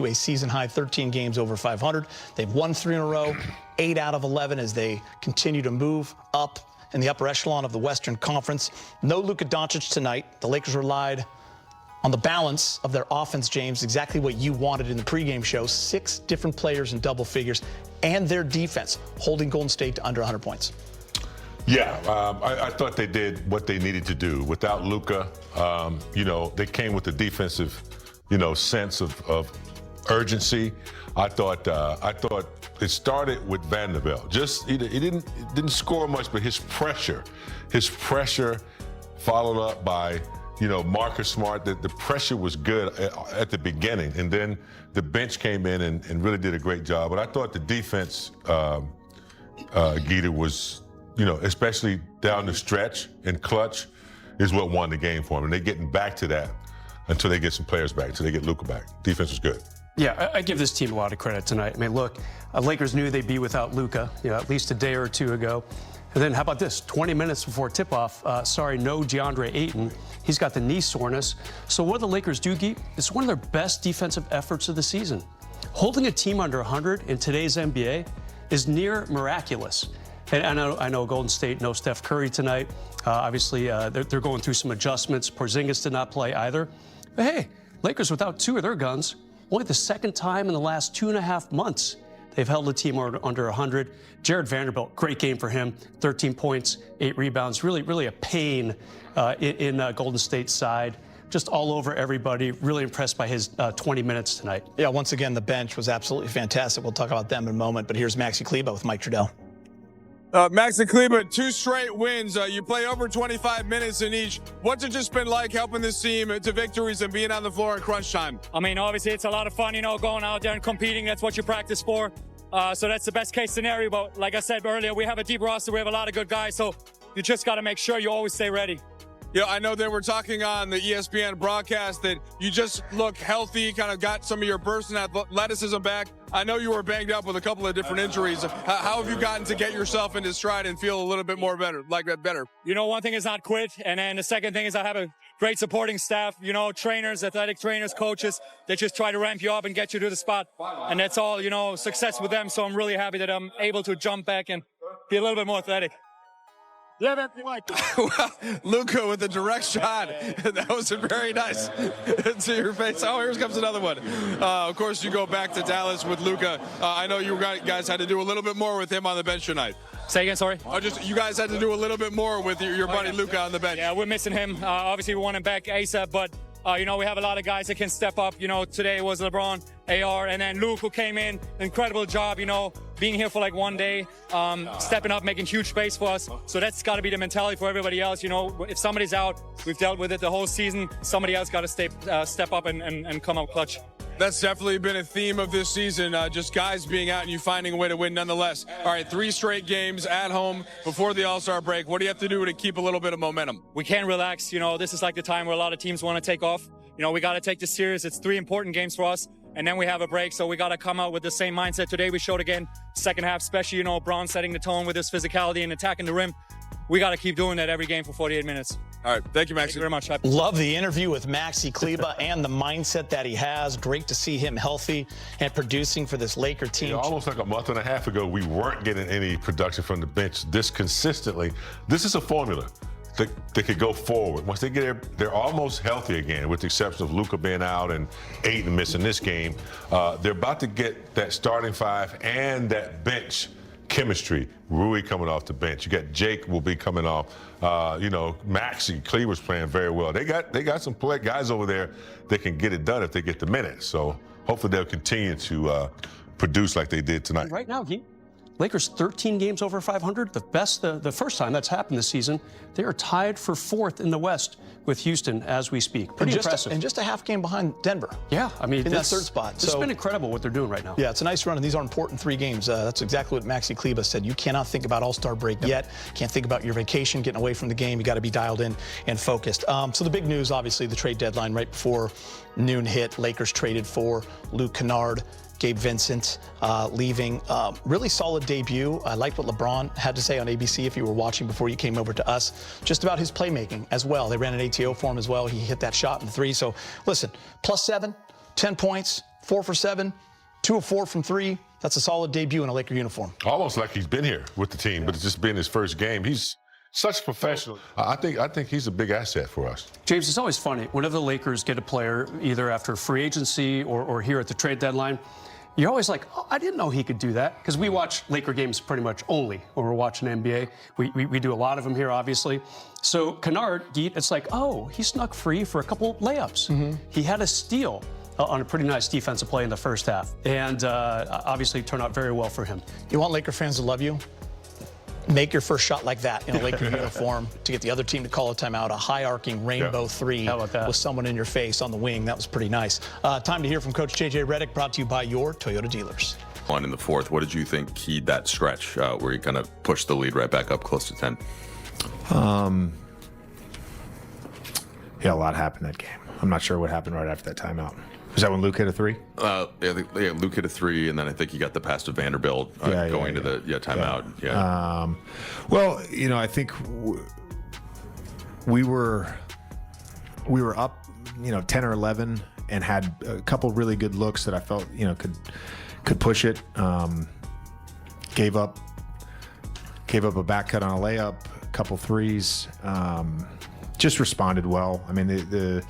to a season-high 13 games over 500. They've won 3 in a row, 8 out of 11 as they continue to move up in the upper echelon of the Western Conference. No Luka Doncic tonight. The Lakers relied on the balance of their offense, James, exactly what you wanted in the pregame show. 6 different players in double figures, and their defense holding Golden State to under 100 points. Yeah, I thought they did what they needed to do. Without Luka, they came with the defensive, sense of urgency. I thought it started with Vanderbilt. He didn't score much, but his pressure followed up by Marcus Smart. The pressure was good at the beginning, and then the bench came in and really did a great job. But I thought the defense, Gita, was, especially down the stretch and clutch, is what won the game for them. And they're getting back to that until they get some players back, until they get Luka back. Defense was good. Yeah, I give this team a lot of credit tonight. I mean, look, Lakers knew they'd be without Luka, at least a day or two ago. And then how about this? 20 minutes before tip-off, no DeAndre Ayton. He's got the knee soreness. So what do the Lakers do, Geet? It's one of their best defensive efforts of the season. Holding a team under 100 in today's NBA is near miraculous. And I know Golden State, no Steph Curry tonight. Obviously, they're going through some adjustments. Porzingis did not play either. But hey, Lakers without 2 of their guns. Only the second time in the last 2.5 months they've held a team under 100. Jared Vanderbilt, great game for him. 13 points, 8 rebounds. Really a pain in Golden State's side. Just all over everybody. Really impressed by his 20 minutes tonight. Yeah, once again, the bench was absolutely fantastic. We'll talk about them in a moment. But here's Maxi Kleber with Mike Trudell. Maxi Kleber, 2 straight wins. You play over 25 minutes in each. What's it just been like helping this team to victories and being on the floor in crunch time? I mean, obviously, it's a lot of fun, going out there and competing. That's what you practice for. So that's the best case scenario. But like I said earlier, we have a deep roster. We have a lot of good guys. So you just got to make sure you always stay ready. Yeah, I know they were talking on the ESPN broadcast that you just look healthy, kind of got some of your burst and athleticism back. I know you were banged up with a couple of different injuries. How have you gotten to get yourself into stride and feel a little bit more better, like that better? One thing is not quit. And then the second thing is I have a great supporting staff, trainers, athletic trainers, coaches that just try to ramp you up and get you to the spot. And that's all, success with them. So I'm really happy that I'm able to jump back and be a little bit more athletic. Yeah, man. Well, Luka with a direct shot. That was very nice to your face. Oh, here comes another one. Of course, you go back to Dallas with Luka. I know you guys had to do a little bit more with him on the bench tonight. Say again, sorry? You guys had to do a little bit more with your buddy Luka on the bench. Yeah, we're missing him. Obviously, we want him back ASAP, but we have a lot of guys that can step up. Today was LeBron, AR, and then Luke, who came in. Incredible job, being here for like one day, stepping up, making huge space for us. So that's got to be the mentality for everybody else. If somebody's out, we've dealt with it the whole season. Somebody else got to step up and come out clutch. That's definitely been a theme of this season, just guys being out and you finding a way to win nonetheless. All right, 3 straight games at home before the All-Star break. What do you have to do to keep a little bit of momentum? We can't relax. This is like the time where a lot of teams want to take off. We got to take this serious. It's 3 important games for us, and then we have a break, so we got to come out with the same mindset. Today we showed again, second half, especially, Braun setting the tone with his physicality and attacking the rim. We got to keep doing that every game for 48 minutes. All right. Thank you, Maxi. Thank you very much. Love the interview with Maxi Kleber and the mindset that he has. Great to see him healthy and producing for this Laker team. Almost like a month and a half ago, we weren't getting any production from the bench this consistently. This is a formula that they could go forward. Once they get there, they're almost healthy again, with the exception of Luka being out and Ayton missing this game. They're about to get that starting 5 and that bench chemistry. Rui coming off the bench. You got Jake will be coming off. Maxi Kleber's playing very well. They got some guys over there that can get it done if they get the minutes. So hopefully they'll continue to produce like they did tonight. Right now, Lakers 13 games over 500, the first time that's happened this season. They are tied for 4th in the West with Houston as we speak. Pretty impressive. And just a half game behind Denver. Yeah, I mean, in that 3rd spot. It's been incredible what they're doing right now. Yeah, it's a nice run, and these are important 3 games. That's exactly what Maxi Kleber said. You cannot think about All-Star break yet. Can't think about your vacation, getting away from the game. You got to be dialed in and focused. So the big news, obviously, the trade deadline right before noon hit. Lakers traded for Luke Kennard. Gabe Vincent leaving. Really solid debut. I liked what LeBron had to say on ABC if you were watching before you came over to us, just about his playmaking as well. They ran an ATO for him as well. He hit that shot in the 3. So listen, +7, 10 points, 4 for 7, 2 of 4 from 3. That's a solid debut in a Laker uniform. Almost like he's been here with the team, but it's just been his first game. He's such a professional. I think he's a big asset for us. James, it's always funny. Whenever the Lakers get a player, either after free agency or here at the trade deadline, you're always like, oh, I didn't know he could do that. Because we watch Laker games pretty much only when we're watching NBA. We do a lot of them here, obviously. So Kennard, it's like, oh, he snuck free for a couple layups. He had a steal on a pretty nice defensive play in the first half. And obviously it turned out very well for him. You want Laker fans to love you? Make your first shot like that in a Laker uniform to get the other team to call a timeout, a high-arcing rainbow three with someone in your face on the wing. That was pretty nice. Time to hear from Coach J.J. Redick, brought to you by your Toyota dealers. On in the fourth, what did you think keyed that stretch where he kind of pushed the lead right back up close to 10? Yeah, a lot happened that game. I'm not sure what happened right after that timeout. Was that when Luke hit a three? Yeah, Luke hit a three, and then I think he got the pass to Vanderbilt going to the timeout. Well, you know, I think we were up, 10 or 11, and had a couple really good looks that I felt, could push it. Gave up a back cut on a layup, a couple threes. Just responded well. I mean, the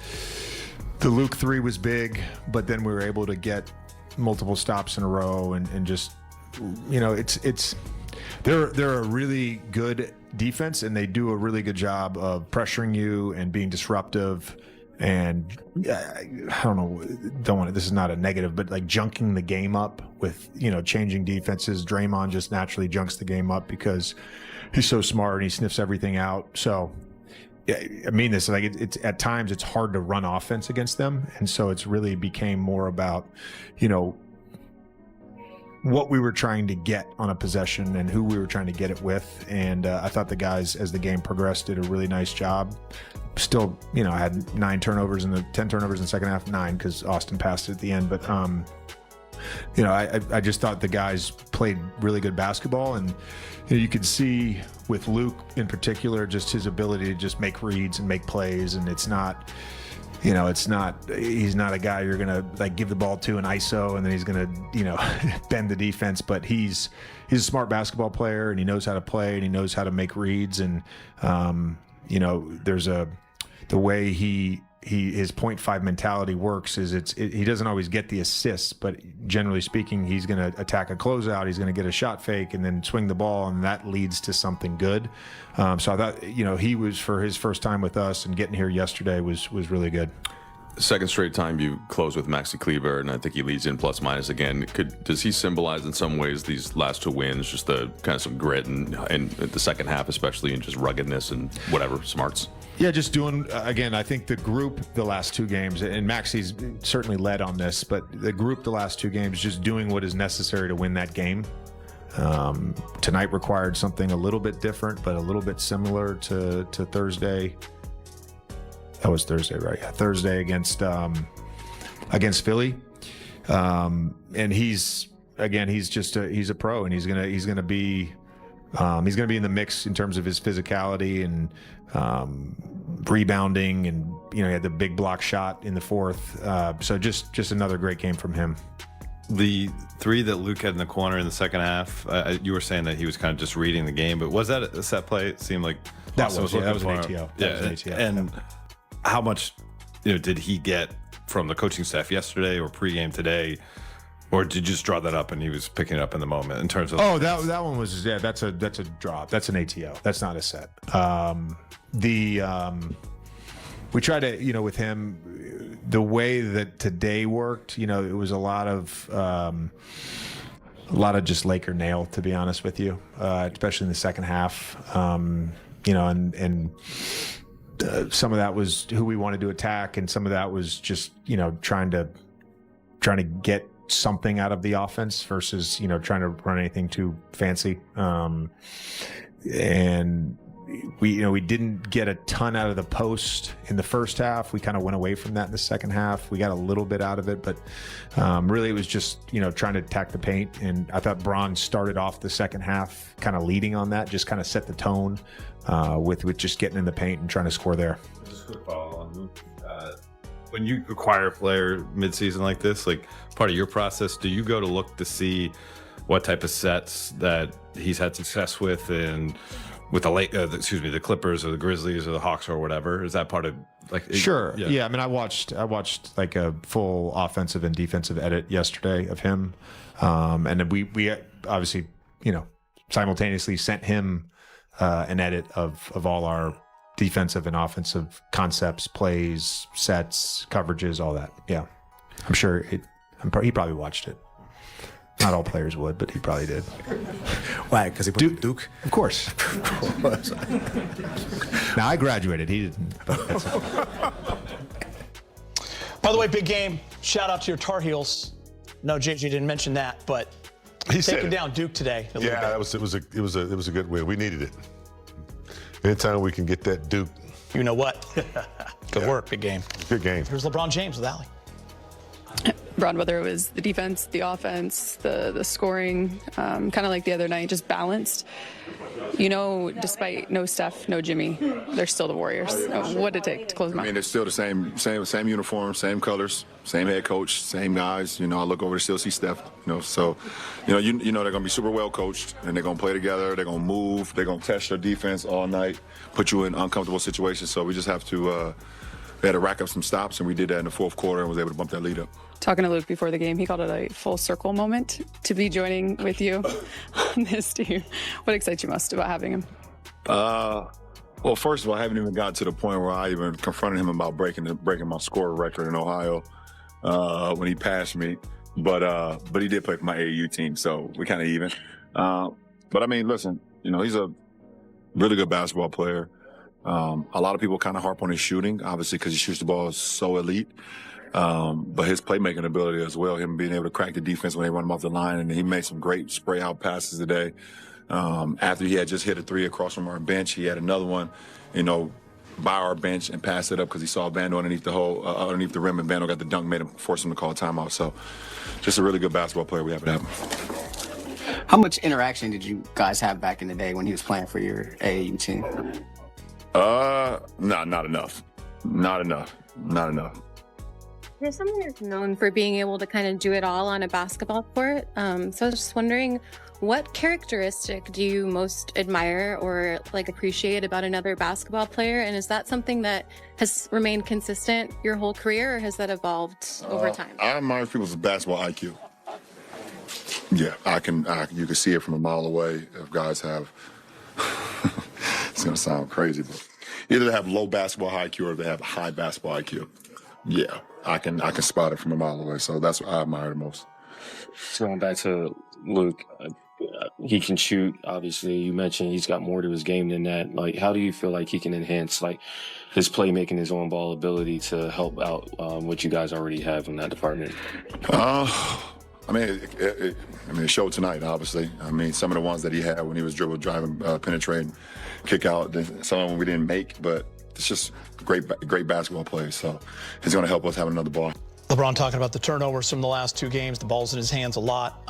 Luke three was big, but then we were able to get multiple stops in a row and just, they're a really good defense, and they do a really good job of pressuring you and being disruptive. And this is not a negative, but like junking the game up with, changing defenses. Draymond just naturally junks the game up because he's so smart and he sniffs everything out. So, yeah, I mean this, like it's at times it's hard to run offense against them, and so it's really became more about, what we were trying to get on a possession and who we were trying to get it with. And I thought the guys, as the game progressed, did a really nice job. Still, I had 10 turnovers in the second half, 9 because Austin passed it at the end. But I just thought the guys played really good basketball, and you could see with Luke in particular just his ability to just make reads and make plays. And he's not a guy you're gonna like give the ball to an ISO and then he's gonna bend the defense. But he's a smart basketball player, and he knows how to play, and he knows how to make reads. And there's the way his 0.5 mentality works is he doesn't always get the assists, but generally speaking, he's going to attack a closeout, he's going to get a shot fake and then swing the ball, and that leads to something good. So I thought, he was, for his first time with us and getting here yesterday, was really good. Second straight time you close with Maxi Kleber, and I think he leads in plus minus again. Does he symbolize in some ways these last 2 wins, just the kind of some grit and the second half especially, and just ruggedness and whatever smarts? Yeah, just doing, again, I think the group the last 2 games, and Maxi's certainly led on this, but the group the last 2 games, just doing what is necessary to win that game. Tonight required something a little bit different, but a little bit similar to Thursday. That was Thursday, right? Yeah, Thursday against Philly. And he's a pro, and he's gonna be in the mix in terms of his physicality and rebounding, and he had the big block shot in the fourth. So just another great game from him. The 3 that Luke had in the corner in the second half, you were saying that he was kind of just reading the game, but was that a set play? It seemed like that was an ATO. And how much did he get from the coaching staff yesterday or pregame today? Or did you just draw that up and he was picking it up in the moment in terms of? Oh, that one was, that's a drop. That's an ATO. That's not a set. We try to, with him, the way that today worked, it was a lot of just Laker nail, to be honest with you, especially in the second half. Some of that was who we wanted to attack, and some of that was just, trying to get something out of the offense versus, trying to run anything too fancy. And we didn't get a ton out of the post in the first half. We kind of went away from that in the second half. We got a little bit out of it, but really it was just, trying to attack the paint. And I thought Braun started off the second half kind of leading on that, just kind of set the tone with just getting in the paint and trying to score there. Just a quick follow on Luke. when you acquire a player midseason like this, like part of your process, do you go to look to see what type of sets that he's had success with and with the Clippers or the Grizzlies or the Hawks or whatever? Is that part of Sure. Yeah. I mean, I watched like a full offensive and defensive edit yesterday of him. And then we obviously, simultaneously sent him an edit of all our defensive and offensive concepts, plays, sets, coverages, all that. Yeah. I'm sure he probably watched it. Not all players would, but he probably did. Why? Because he put Duke? Of course. Now, I graduated. He didn't. But that's By the way, big game. Shout out to your Tar Heels. No, James, you didn't mention that, but taking down Duke today. Yeah, it was a good win. We needed it. Anytime we can get that Duke. You know what? Good work. Big game. Good game. Here's LeBron James with Allie. Ron, whether it was the defense, the offense, the scoring, kind of like the other night, just balanced. Despite no Steph, no Jimmy, they're still the Warriors. What did it take to close them out? I mean, it's still the same uniform, same colors, same head coach, same guys. I look over to still see Steph. So they're going to be super well coached, and they're going to play together. They're going to move. They're going to test their defense all night, put you in uncomfortable situations. So we just have to. We had to rack up some stops, and we did that in the fourth quarter and was able to bump that lead up. Talking to Luke before the game, he called it a full circle moment to be joining with you on this team. What excites you most about having him? Well, first of all, I haven't even got to the point where I even confronted him about breaking my score record in Ohio when he passed me. But he did play for my AAU team, so we kind of even. But I mean, listen, he's a really good basketball player. A lot of people kind of harp on his shooting, obviously, because he shoots the ball so elite. But his playmaking ability as well, him being able to crack the defense when they run him off the line, and he made some great spray out passes today. After he had just hit a three across from our bench, he had another one, by our bench and passed it up because he saw Vando underneath the rim, and Vando got the dunk, forced him to call a timeout. So, just a really good basketball player we have to have him. How much interaction did you guys have back in the day when he was playing for your AAU team? Not enough. Not enough. There's someone who's known for being able to kind of do it all on a basketball court. So I was just wondering, what characteristic do you most admire or appreciate about another basketball player? And is that something that has remained consistent your whole career, or has that evolved over time? I admire people's basketball IQ. Yeah, you can see it from a mile away if guys have. It's gonna sound crazy, but either they have low basketball IQ or they have high basketball IQ. Yeah, I can spot it from a mile away. So that's what I admire the most. Going back to Luke, he can shoot. Obviously, you mentioned he's got more to his game than that. How do you feel like he can enhance his playmaking, his on ball ability to help out what you guys already have in that department? It showed tonight, obviously. Some of the ones that he had when he was driving, penetrating, kick out, some of them we didn't make, but it's just great basketball play. So he's going to help us have another ball. LeBron talking about the turnovers from the last two games. The ball's in his hands a lot.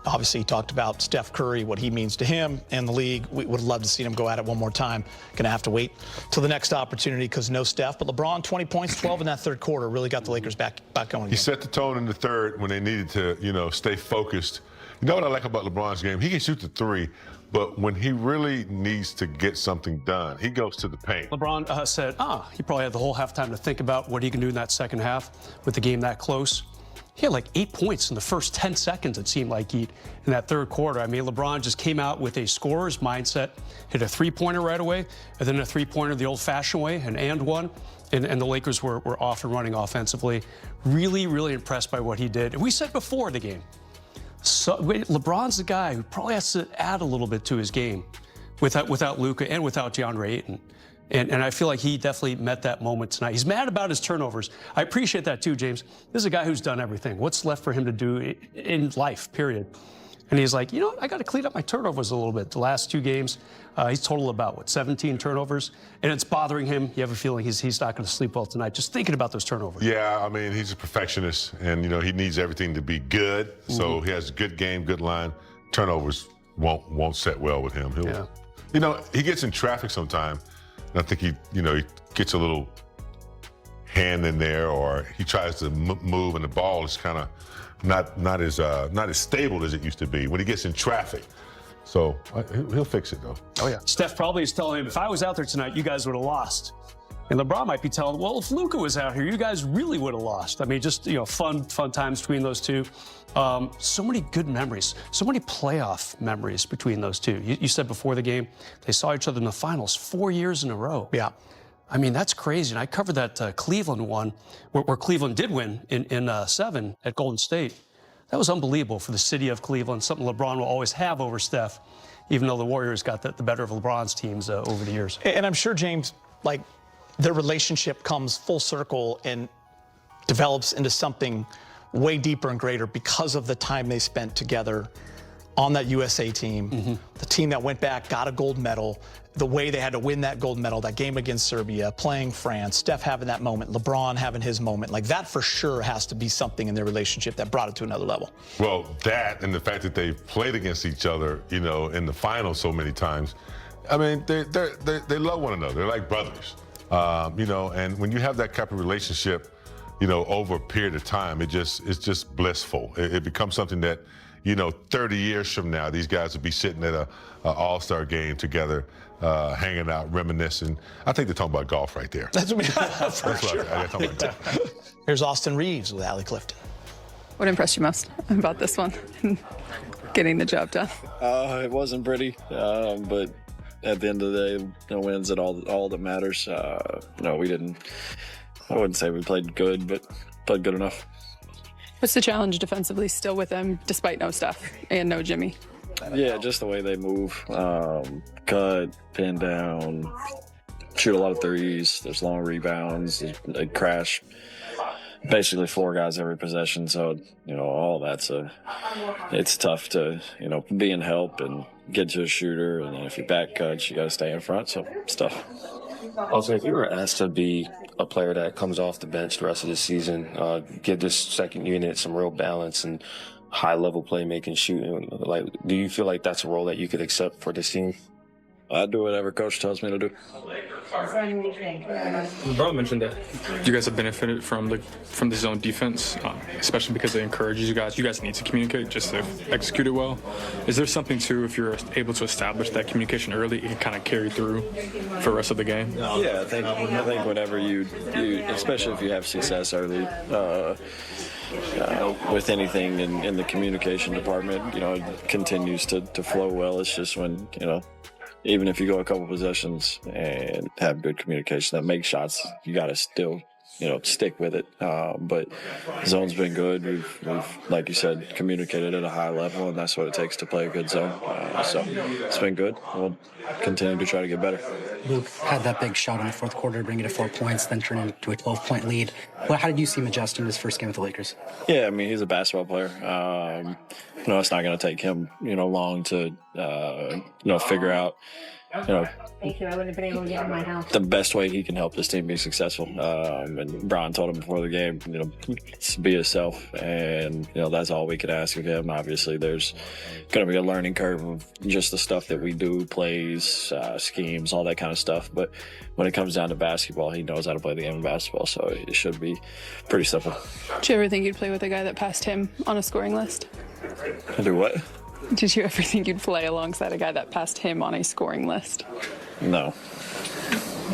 Obviously, he talked about Steph Curry, what he means to him and the league. We would love to see him go at it one more time. Going to have to wait till the next opportunity because no Steph. But LeBron, 20 points, 12 in that third quarter, really got the Lakers back going again. He set the tone in the third when they needed to, stay focused. You know what I like about LeBron's game? He can shoot the three, but when he really needs to get something done, he goes to the paint. LeBron said, he probably had the whole halftime to think about what he can do in that second half with the game that close. He had 8 points in the first 10 seconds, it seemed like, in that third quarter. LeBron just came out with a scorer's mindset, hit a three-pointer right away, and then a three-pointer the old-fashioned way, and one. And the Lakers were off and running offensively. Really, really impressed by what he did. And we said before the game, LeBron's the guy who probably has to add a little bit to his game without Luka and without DeAndre Ayton. And I feel like he definitely met that moment tonight. He's mad about his turnovers. I appreciate that too, James. This is a guy who's done everything. What's left for him to do in life, period? And he's like, I got to clean up my turnovers a little bit. The last two games, he's totaled about, 17 turnovers? And it's bothering him. You have a feeling he's not going to sleep well tonight, just thinking about those turnovers. Yeah, he's a perfectionist, and, he needs everything to be good. So he has a good game, good line. Turnovers won't set well with him. He gets in traffic sometime. And I think he gets a little hand in there, or he tries to move and the ball is kind of not as stable as it used to be when he gets in traffic. So he'll fix it though. Oh yeah. Steph probably is telling him, if I was out there tonight, you guys would have lost. And LeBron might be telling him, well, if Luka was out here, you guys really would have lost. I mean, just, fun times between those two. So many good memories, so many playoff memories between those two. You said before the game, they saw each other in the finals 4 years in a row. Yeah. I mean, that's crazy. And I covered that Cleveland one, where Cleveland did win in 7 at Golden State. That was unbelievable for the city of Cleveland, something LeBron will always have over Steph, even though the Warriors got the better of LeBron's teams over the years. And I'm sure, James, their relationship comes full circle and develops into something way deeper and greater because of the time they spent together on that USA team, the team that went back, got a gold medal, the way they had to win that gold medal, that game against Serbia, playing France, Steph having that moment, LeBron having his moment. That for sure has to be something in their relationship that brought it to another level. Well, that and the fact that they've played against each other, in the finals so many times. I mean, they love one another. They're like brothers. And when you have that type of relationship, over a period of time, it's just blissful. It becomes something that, 30 years from now, these guys will be sitting at a All-Star game together, hanging out, reminiscing. I think they're talking about golf right there. That's what That's sure. what I'm talking about. Here's Austin Reaves with Allie Clifton. What impressed you most about this one? Getting the job done. It wasn't pretty, but at the end of the day, no wins at all that matters. We didn't. I wouldn't say we played good, but played good enough. What's the challenge defensively still with them, despite no Steph and no Jimmy? Yeah, just the way they move, cut, pin down, shoot a lot of threes. There's long rebounds. They crash basically 4 guys every possession. So all that's it's tough to be in help and get to a shooter, and then if you back cut, you got to stay in front. So it's tough. Also, if you were asked to be a player that comes off the bench the rest of the season, give this second unit some real balance and high-level playmaking, shooting, do you feel like that's a role that you could accept for this team? I do whatever coach tells me to do. LeBron mentioned that you guys have benefited from the zone defense, especially because it encourages you guys. You guys need to communicate just to execute it well. Is there something too, if you're able to establish that communication early, it can kind of carry through for the rest of the game? Yeah, I think whenever you especially if you have success early. With anything in the communication department, it continues to flow well. It's just when, even if you go a couple possessions and have good communication that make shots, you got to still, stick with it. But zone's been good. We've, like you said, communicated at a high level, and that's what it takes to play a good zone. So it's been good. We'll continue to try to get better. Luke had that big shot in the fourth quarter, bring it to 4 points, then turn it into a 12-point lead. How did you see him adjusting his first game with the Lakers? Yeah, I mean, he's a basketball player. It's not going to take him, long to, figure out, Thank you. I wouldn't have been able to get in my house. The best way he can help his team be successful. And Brian told him before the game, be yourself. And, that's all we could ask of him. Obviously, there's going to be a learning curve of just the stuff that we do, plays, schemes, all that kind of stuff. But when it comes down to basketball, he knows how to play the game of basketball. So it should be pretty simple. Did you ever think you'd play with a guy that passed him on a scoring list? Do what? Did you ever think you'd play alongside a guy that passed him on a scoring list? No.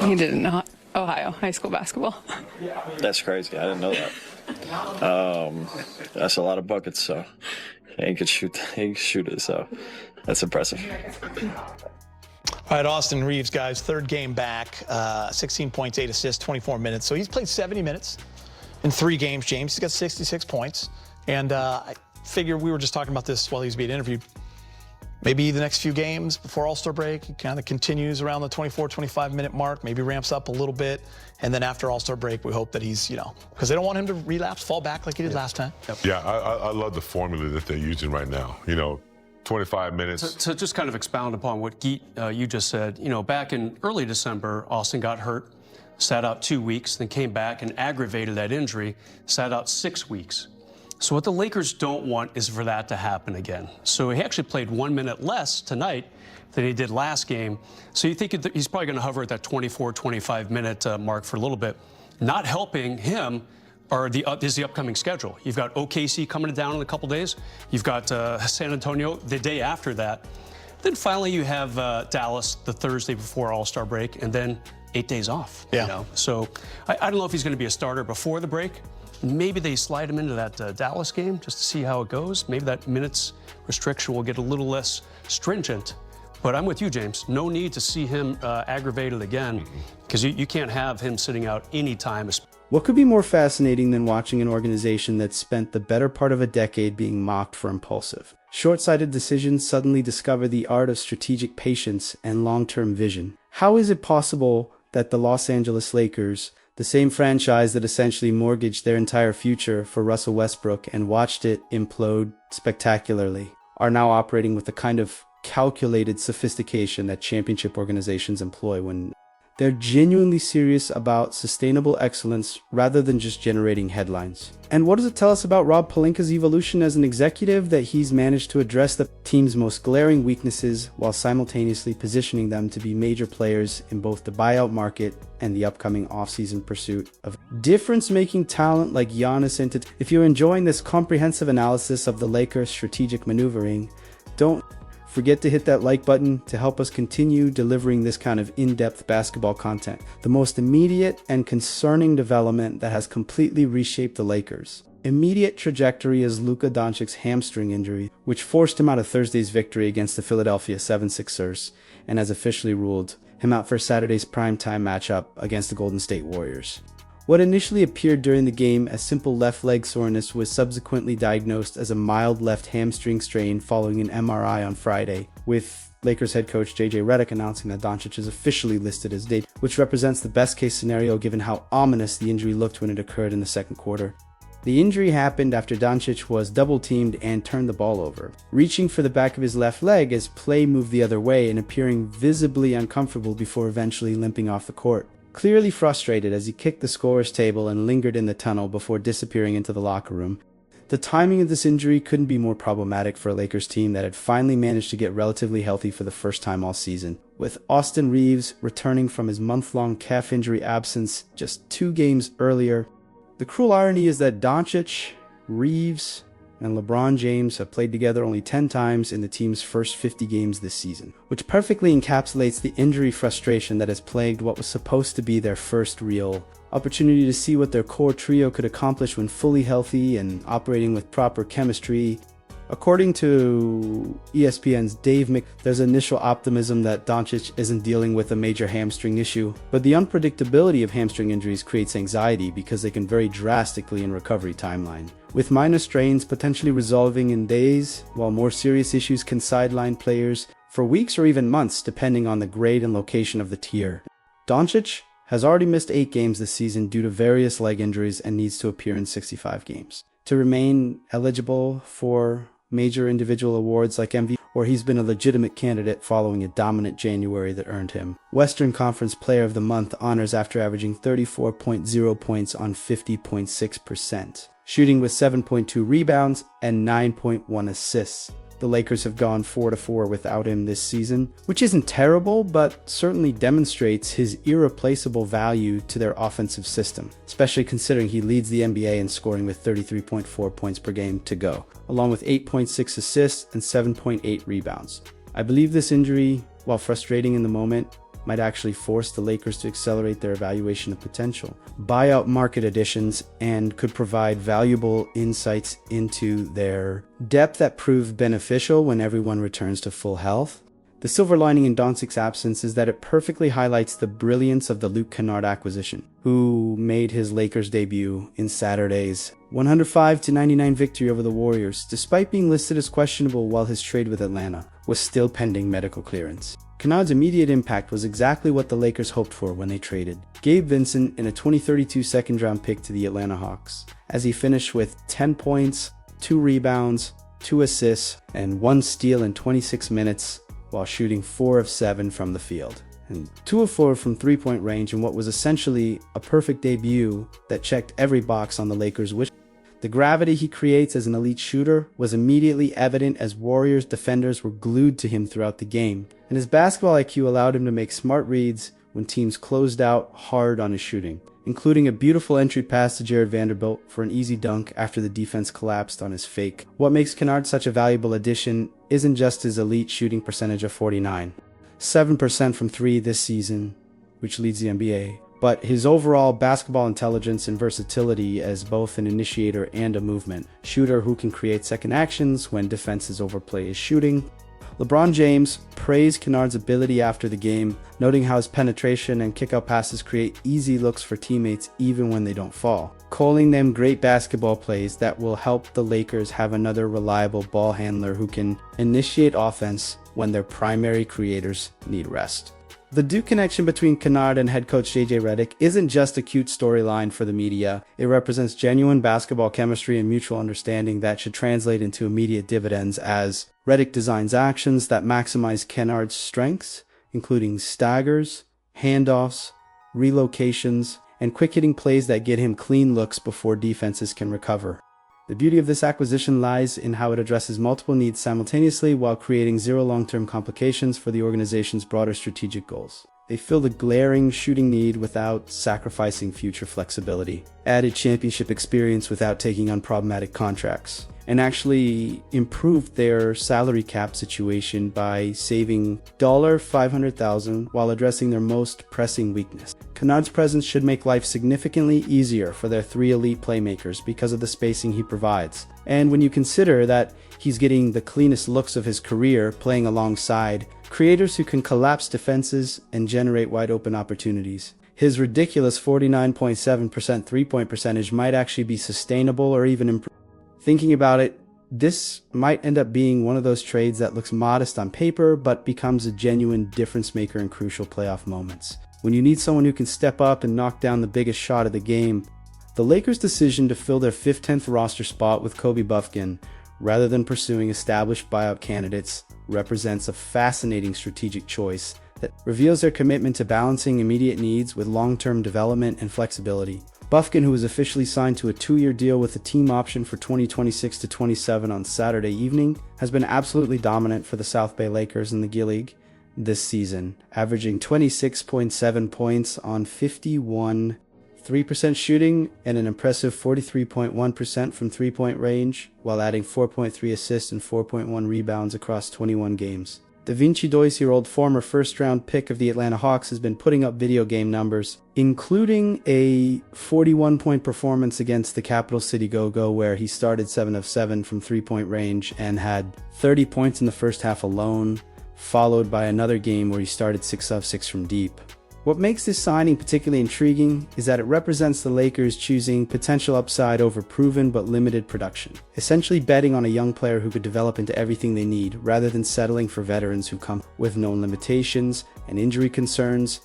He did in Ohio high school basketball. That's crazy. I didn't know that. That's a lot of buckets, so he could shoot it, so that's impressive. All right, Austin Reaves, guys, 3rd game back, 16 points, 8 assists, 24 minutes. So he's played 70 minutes in 3 games, James. He's got 66 points. And I figure we were just talking about this while he was being interviewed. Maybe the next few games before All-Star break, he kind of continues around the 24, 25-minute mark, maybe ramps up a little bit. And then after All-Star break, we hope that he's, because they don't want him to relapse, fall back like he did last time. Yep. Yeah, I love the formula that they're using right now. 25 minutes. To just kind of expound upon what Geet, you just said, back in early December, Austin got hurt, sat out 2 weeks, then came back and aggravated that injury, sat out 6 weeks. So what the Lakers don't want is for that to happen again. So he actually played 1 minute less tonight than he did last game. So you think he's probably going to hover at that 24, 25-minute mark for a little bit. Not helping him is the upcoming schedule. You've got OKC coming down in a couple days. You've got San Antonio the day after that. Then finally you have Dallas the Thursday before All-Star break, and then 8 days off. Yeah. You know? So I don't know if he's going to be a starter before the break. Maybe they slide him into that Dallas game just to see how it goes. Maybe that minutes restriction will get a little less stringent. But I'm with you, James. No need to see him aggravated again, because you can't have him sitting out any time. What could be more fascinating than watching an organization that spent the better part of a decade being mocked for impulsive, short-sighted decisions suddenly discover the art of strategic patience and long-term vision? How is it possible that the Los Angeles Lakers, the same franchise that essentially mortgaged their entire future for Russell Westbrook and watched it implode spectacularly, are now operating with the kind of calculated sophistication that championship organizations employ when they're genuinely serious about sustainable excellence rather than just generating headlines? And what does it tell us about Rob Pelinka's evolution as an executive, that he's managed to address the team's most glaring weaknesses while simultaneously positioning them to be major players in both the buyout market and the upcoming offseason pursuit of difference-making talent like Giannis Antetokounmpo? If you're enjoying this comprehensive analysis of the Lakers' strategic maneuvering, don't forget to hit that like button to help us continue delivering this kind of in-depth basketball content. The most immediate and concerning development that has completely reshaped the Lakers' immediate trajectory is Luka Doncic's hamstring injury, which forced him out of Thursday's victory against the Philadelphia 76ers and has officially ruled him out for Saturday's primetime matchup against the Golden State Warriors. What initially appeared during the game as simple left leg soreness was subsequently diagnosed as a mild left hamstring strain following an MRI on Friday, with Lakers head coach JJ Redick announcing that Doncic is officially listed as day, which represents the best case scenario given how ominous the injury looked when it occurred in the second quarter. The injury happened after Doncic was double-teamed and turned the ball over, reaching for the back of his left leg as play moved the other way and appearing visibly uncomfortable before eventually limping off the court. Clearly frustrated as he kicked the scorer's table and lingered in the tunnel before disappearing into the locker room. The timing of this injury couldn't be more problematic for a Lakers team that had finally managed to get relatively healthy for the first time all season, with Austin Reaves returning from his month-long calf injury absence just 2 games earlier. The cruel irony is that Doncic, Reaves, and LeBron James have played together only 10 times in the team's first 50 games this season, which perfectly encapsulates the injury frustration that has plagued what was supposed to be their first real opportunity to see what their core trio could accomplish when fully healthy and operating with proper chemistry. According to ESPN's Dave Mc, there's initial optimism that Doncic isn't dealing with a major hamstring issue, but the unpredictability of hamstring injuries creates anxiety because they can vary drastically in recovery timeline, with minor strains potentially resolving in days, while more serious issues can sideline players for weeks or even months depending on the grade and location of the tear. Doncic has already missed 8 games this season due to various leg injuries and needs to appear in 65 games to remain eligible for major individual awards like MVP, or he's been a legitimate candidate following a dominant January that earned him Western Conference Player of the Month honors after averaging 34.0 points on 50.6%, shooting with 7.2 rebounds and 9.1 assists. The Lakers have gone 4-4 without him this season, which isn't terrible, but certainly demonstrates his irreplaceable value to their offensive system, especially considering he leads the NBA in scoring with 33.4 points per game to go, along with 8.6 assists and 7.8 rebounds. I believe this injury, while frustrating in the moment, might actually force the Lakers to accelerate their evaluation of potential buyout market additions and could provide valuable insights into their depth that prove beneficial when everyone returns to full health. The silver lining in Doncic's absence is that it perfectly highlights the brilliance of the Luke Kennard acquisition, who made his Lakers debut in Saturday's 105-99 victory over the Warriors, despite being listed as questionable while his trade with Atlanta was still pending medical clearance. Kennard's immediate impact was exactly what the Lakers hoped for when they traded Gabe Vincent in a 2032 second-round pick to the Atlanta Hawks, as he finished with 10 points, 2 rebounds, 2 assists, and 1 steal in 26 minutes while shooting 4 of 7 from the field, and 2 of 4 from three-point range in what was essentially a perfect debut that checked every box on the Lakers' wish. The gravity he creates as an elite shooter was immediately evident as Warriors defenders were glued to him throughout the game, and his basketball IQ allowed him to make smart reads when teams closed out hard on his shooting, including a beautiful entry pass to Jared Vanderbilt for an easy dunk after the defense collapsed on his fake. What makes Kennard such a valuable addition isn't just his elite shooting percentage of 49.7% from 3 this season, which leads the NBA, but his overall basketball intelligence and versatility as both an initiator and a movement shooter who can create second actions when defenses overplay his shooting. LeBron James praised Kennard's ability after the game, noting how his penetration and kickout passes create easy looks for teammates even when they don't fall, calling them great basketball plays that will help the Lakers have another reliable ball handler who can initiate offense when their primary creators need rest. The Duke connection between Kennard and head coach JJ Redick isn't just a cute storyline for the media. It represents genuine basketball chemistry and mutual understanding that should translate into immediate dividends as Redick designs actions that maximize Kennard's strengths, including staggers, handoffs, relocations, and quick-hitting plays that get him clean looks before defenses can recover. The beauty of this acquisition lies in how it addresses multiple needs simultaneously while creating zero long-term complications for the organization's broader strategic goals. They fill the glaring shooting need without sacrificing future flexibility, added championship experience without taking on problematic contracts, and actually improved their salary cap situation by saving $500,000 while addressing their most pressing weakness. Kennard's presence should make life significantly easier for their 3 elite playmakers because of the spacing he provides. And when you consider that he's getting the cleanest looks of his career playing alongside creators who can collapse defenses and generate wide open opportunities, his ridiculous 49.7% three-point percentage might actually be sustainable or even improved. Thinking about it, this might end up being one of those trades that looks modest on paper but becomes a genuine difference maker in crucial playoff moments. When you need someone who can step up and knock down the biggest shot of the game, the Lakers' decision to fill their 15th roster spot with Kobe Bufkin, rather than pursuing established buyout candidates, represents a fascinating strategic choice that reveals their commitment to balancing immediate needs with long-term development and flexibility. Bufkin, who was officially signed to a 2-year deal with a team option for 2026 to 27 on Saturday evening, has been absolutely dominant for the South Bay Lakers in the G League this season, averaging 26.7 points on 51 3% shooting and an impressive 43.1% from three-point range, while adding 4.3 assists and 4.1 rebounds across 21 games. The 22-year-old former first-round pick of the Atlanta Hawks has been putting up video game numbers, including a 41-point performance against the Capital City Go-Go, where he started 7 of 7 from three-point range and had 30 points in the first half alone, followed by another game where he started 6 of 6 from deep. What makes this signing particularly intriguing is that it represents the Lakers choosing potential upside over proven but limited production, essentially betting on a young player who could develop into everything they need rather than settling for veterans who come with known limitations and injury concerns.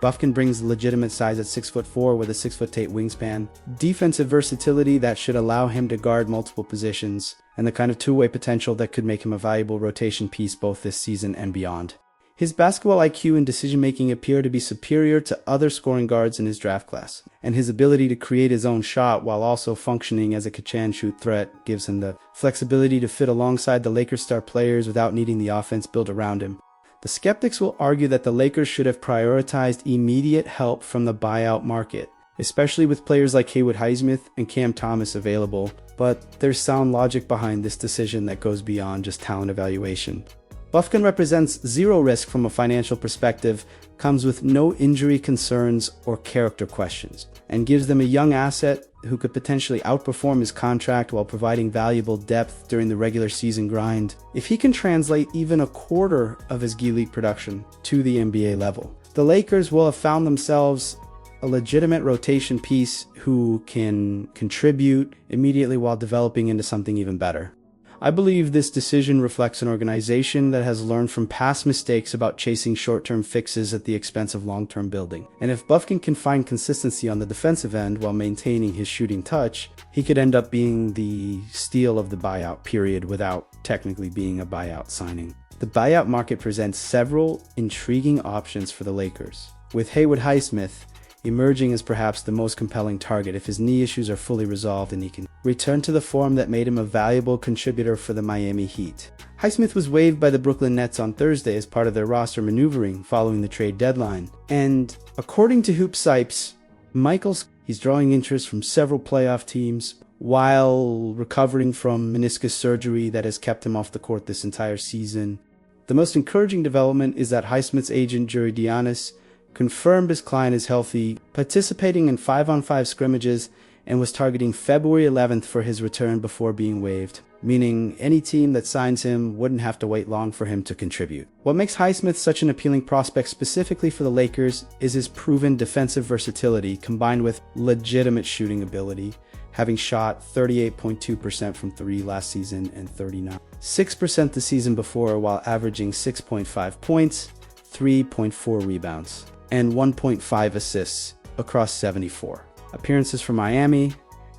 Bufkin brings legitimate size at 6'4" with a 6'8" wingspan, defensive versatility that should allow him to guard multiple positions, and the kind of two-way potential that could make him a valuable rotation piece both this season and beyond. His basketball IQ and decision-making appear to be superior to other scoring guards in his draft class, and his ability to create his own shot while also functioning as a catch-and-shoot threat gives him the flexibility to fit alongside the Lakers' star players without needing the offense built around him. The skeptics will argue that the Lakers should have prioritized immediate help from the buyout market, especially with players like Haywood Highsmith and Cam Thomas available, but there's sound logic behind this decision that goes beyond just talent evaluation. Bufkin represents zero risk from a financial perspective, comes with no injury concerns or character questions, and gives them a young asset who could potentially outperform his contract while providing valuable depth during the regular season grind. If he can translate even a quarter of his G League production to the NBA level, the Lakers will have found themselves a legitimate rotation piece who can contribute immediately while developing into something even better. I believe this decision reflects an organization that has learned from past mistakes about chasing short-term fixes at the expense of long-term building. And if Bufkin can find consistency on the defensive end while maintaining his shooting touch, he could end up being the steal of the buyout period without technically being a buyout signing. The buyout market presents several intriguing options for the Lakers, with Haywood Highsmith emerging as perhaps the most compelling target if his knee issues are fully resolved and he can return to the form that made him a valuable contributor for the Miami Heat. Highsmith was waived by the Brooklyn Nets on Thursday as part of their roster maneuvering following the trade deadline, and according to Hoop Sipes, Michaels, he's drawing interest from several playoff teams while recovering from meniscus surgery that has kept him off the court this entire season. The most encouraging development is that Highsmith's agent, Juri Dianis, confirmed his client is healthy, participating in 5-on-5 scrimmages, and was targeting February 11th for his return before being waived, meaning any team that signs him wouldn't have to wait long for him to contribute. What makes Highsmith such an appealing prospect specifically for the Lakers is his proven defensive versatility combined with legitimate shooting ability, having shot 38.2% from 3 last season and 39.6% the season before, while averaging 6.5 points, 3.4 rebounds, and 1.5 assists across 74 appearances for Miami.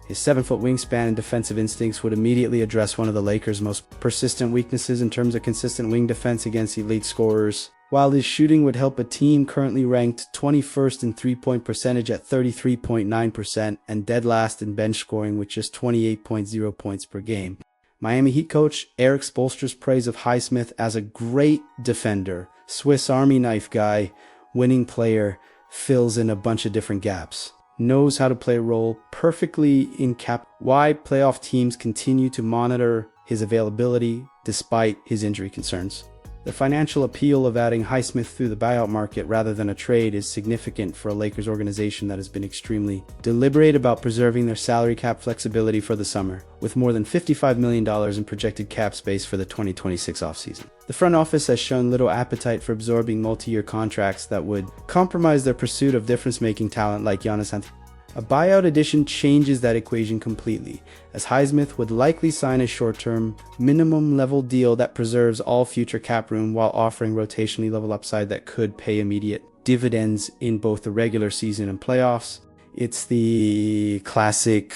His 7-foot wingspan and defensive instincts would immediately address one of the Lakers' most persistent weaknesses in terms of consistent wing defense against elite scorers, while his shooting would help a team currently ranked 21st in three-point percentage at 33.9% and dead last in bench scoring with just 28.0 points per game. Miami Heat coach Eric Spoelstra's praise of Highsmith as a great defender, Swiss Army knife guy, winning player, fills in a bunch of different gaps. Knows how to play a role perfectly in why playoff teams continue to monitor his availability despite his injury concerns. The financial appeal of adding Highsmith through the buyout market rather than a trade is significant for a Lakers organization that has been extremely deliberate about preserving their salary cap flexibility for the summer, with more than $55 million in projected cap space for the 2026 offseason. The front office has shown little appetite for absorbing multi-year contracts that would compromise their pursuit of difference-making talent like Giannis Antetokounmpo. A buyout addition changes that equation completely, as Highsmith would likely sign a short-term, minimum-level deal that preserves all future cap room while offering rotationally level upside that could pay immediate dividends in both the regular season and playoffs. It's the classic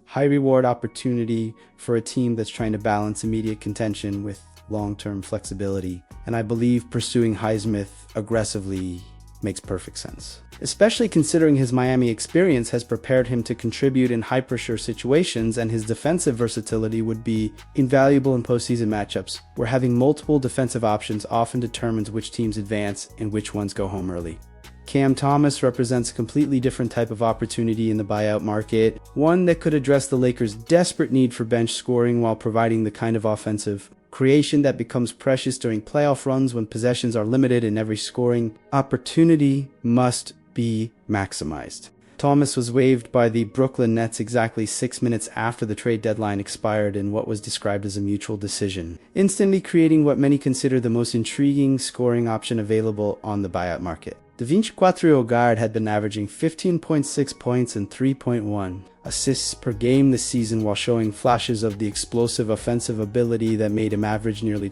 high-reward opportunity for a team that's trying to balance immediate contention with long-term flexibility, and I believe pursuing Highsmith aggressively makes perfect sense, especially considering his Miami experience has prepared him to contribute in high-pressure situations, and his defensive versatility would be invaluable in postseason matchups, where having multiple defensive options often determines which teams advance and which ones go home early. Cam Thomas represents a completely different type of opportunity in the buyout market, one that could address the Lakers' desperate need for bench scoring while providing the kind of offensive creation that becomes precious during playoff runs when possessions are limited and every scoring opportunity must be maximized. Thomas was waived by the Brooklyn Nets exactly 6 minutes after the trade deadline expired in what was described as a mutual decision, instantly creating what many consider the most intriguing scoring option available on the buyout market. Da Vinci Quattrogard had been averaging 15.6 points and 3.1 assists per game this season while showing flashes of the explosive offensive ability that made him average nearly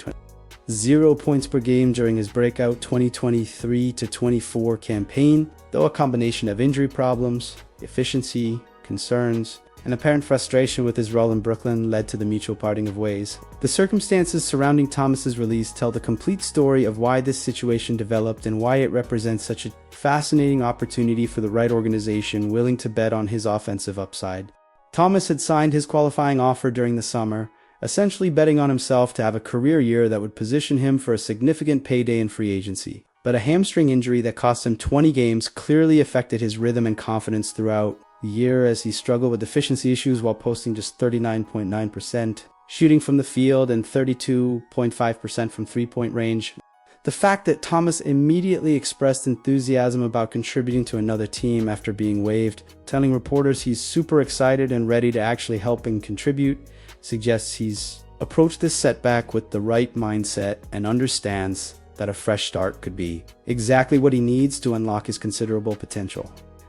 0 points per game during his breakout 2023-24 campaign, though a combination of injury problems, efficiency, concerns, and apparent frustration with his role in Brooklyn led to the mutual parting of ways. The circumstances surrounding Thomas's release tell the complete story of why this situation developed and why it represents such a fascinating opportunity for the right organization willing to bet on his offensive upside. Thomas had signed his qualifying offer during the summer, essentially betting on himself to have a career year that would position him for a significant payday in free agency. But a hamstring injury that cost him 20 games clearly affected his rhythm and confidence throughout the year, as he struggled with efficiency issues while posting just 39.9% shooting from the field and 32.5% from three-point range. The fact that Thomas immediately expressed enthusiasm about contributing to another team after being waived, telling reporters he's super excited and ready to actually help and contribute, suggests he's approached this setback with the right mindset and understands that a fresh start could be exactly what he needs to unlock his considerable potential.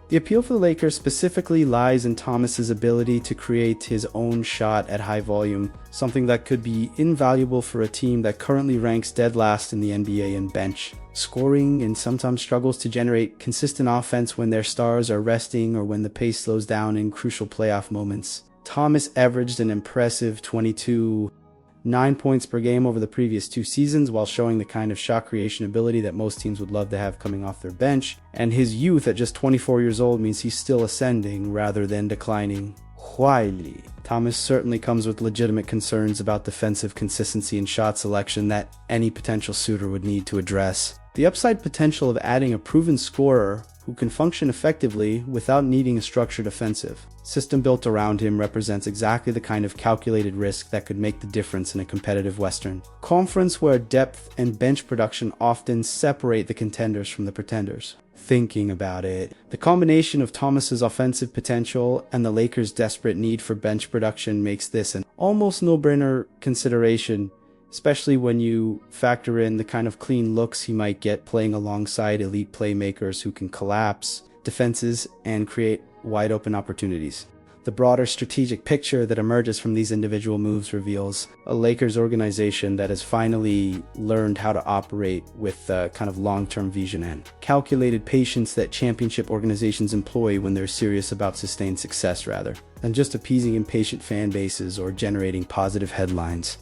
The appeal for the Lakers specifically lies in Thomas's ability to create his own shot at high volume, something that could be invaluable for a team that currently ranks dead last in the NBA in bench scoring and sometimes struggles to generate consistent offense when their stars are resting or when the pace slows down in crucial playoff moments. Thomas averaged an impressive 9 points per game over the previous 2 seasons while showing the kind of shot creation ability that most teams would love to have coming off their bench, and his youth at just 24 years old means he's still ascending rather than declining. Quietly, Thomas certainly comes with legitimate concerns about defensive consistency and shot selection that any potential suitor would need to address. The upside potential of adding a proven scorer who can function effectively without needing a structured offensive system built around him represents exactly the kind of calculated risk that could make the difference in a competitive Western Conference where depth and bench production often separate the contenders from the pretenders. Thinking about it, the combination of Thomas's offensive potential and the Lakers' desperate need for bench production makes this an almost no-brainer consideration, especially when you factor in the kind of clean looks he might get playing alongside elite playmakers who can collapse defenses and create wide-open opportunities. The broader strategic picture that emerges from these individual moves reveals a Lakers organization that has finally learned how to operate with kind of long-term vision and calculated patience that championship organizations employ when they're serious about sustained success rather than just appeasing impatient fan bases or generating positive headlines.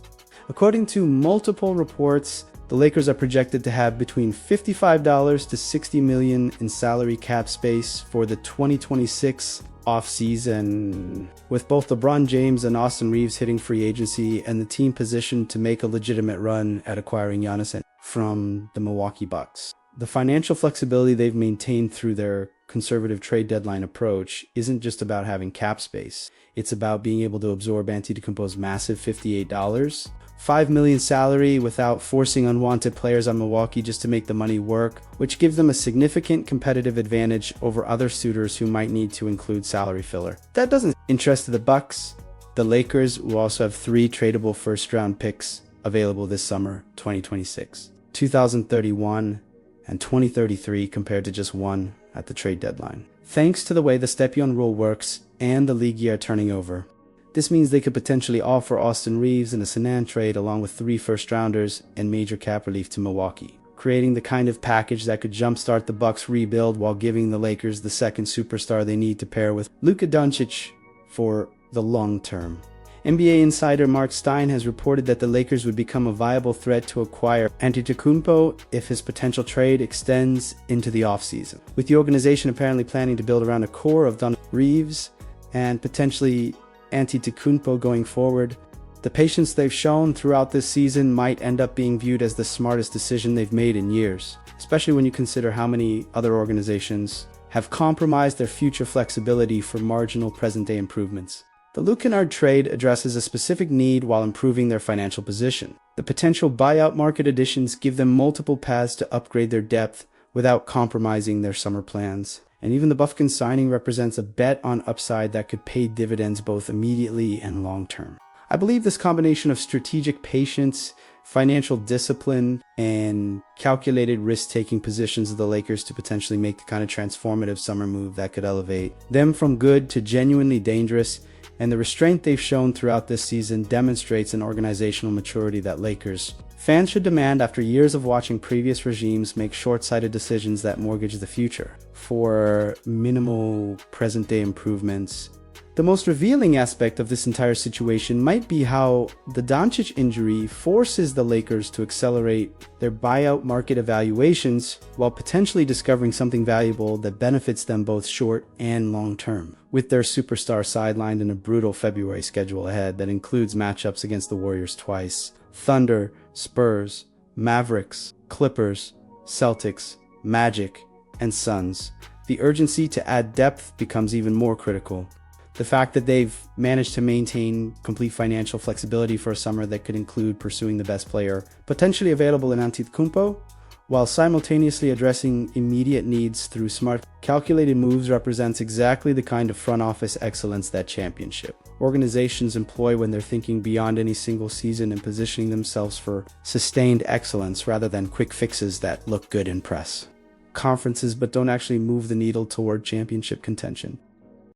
According to multiple reports, the Lakers are projected to have between $55 to $60 million in salary cap space for the 2026 offseason, with both LeBron James and Austin Reaves hitting free agency and the team positioned to make a legitimate run at acquiring Giannis from the Milwaukee Bucks. The financial flexibility they've maintained through their conservative trade deadline approach isn't just about having cap space. It's about being able to absorb Antetokounmpo's massive $58, $5 million salary without forcing unwanted players on Milwaukee just to make the money work, which gives them a significant competitive advantage over other suitors who might need to include salary filler. That doesn't interest the Bucks. The Lakers will also have 3 tradable first-round picks available this summer, 2026, 2031, and 2033 compared to just 1 at the trade deadline. Thanks to the way the Stepien rule works and the league year turning over, this means they could potentially offer Austin Reaves in a Sanan trade along with 3 first-rounders and major cap relief to Milwaukee, creating the kind of package that could jumpstart the Bucks' rebuild while giving the Lakers the second superstar they need to pair with Luka Doncic for the long term. NBA insider Mark Stein has reported that the Lakers would become a viable threat to acquire Antetokounmpo if his potential trade extends into the offseason, with the organization apparently planning to build around a core of Doncic, Reaves, and potentially Antetokounmpo going forward. The patience they've shown throughout this season might end up being viewed as the smartest decision they've made in years, especially when you consider how many other organizations have compromised their future flexibility for marginal present-day improvements. The Kennard trade addresses a specific need while improving their financial position. The potential buyout market additions give them multiple paths to upgrade their depth without compromising their summer plans. And even the Bufkin signing represents a bet on upside that could pay dividends both immediately and long term. I believe this combination of strategic patience, financial discipline, and calculated risk-taking positions of the Lakers to potentially make the kind of transformative summer move that could elevate them from good to genuinely dangerous, and the restraint they've shown throughout this season demonstrates an organizational maturity that Lakers fans should demand after years of watching previous regimes make short-sighted decisions that mortgage the future for minimal present-day improvements. The most revealing aspect of this entire situation might be how the Doncic injury forces the Lakers to accelerate their buyout market evaluations while potentially discovering something valuable that benefits them both short and long term, with their superstar sidelined in a brutal February schedule ahead that includes matchups against the Warriors twice, Thunder, Spurs, Mavericks, Clippers, Celtics, Magic, and Suns. The urgency to add depth becomes even more critical. The fact that they've managed to maintain complete financial flexibility for a summer that could include pursuing the best player potentially available in Antetokounmpo, while simultaneously addressing immediate needs through smart, calculated moves represents exactly the kind of front office excellence that championship organizations employ when they're thinking beyond any single season and positioning themselves for sustained excellence rather than quick fixes that look good in press conferences but don't actually move the needle toward championship contention.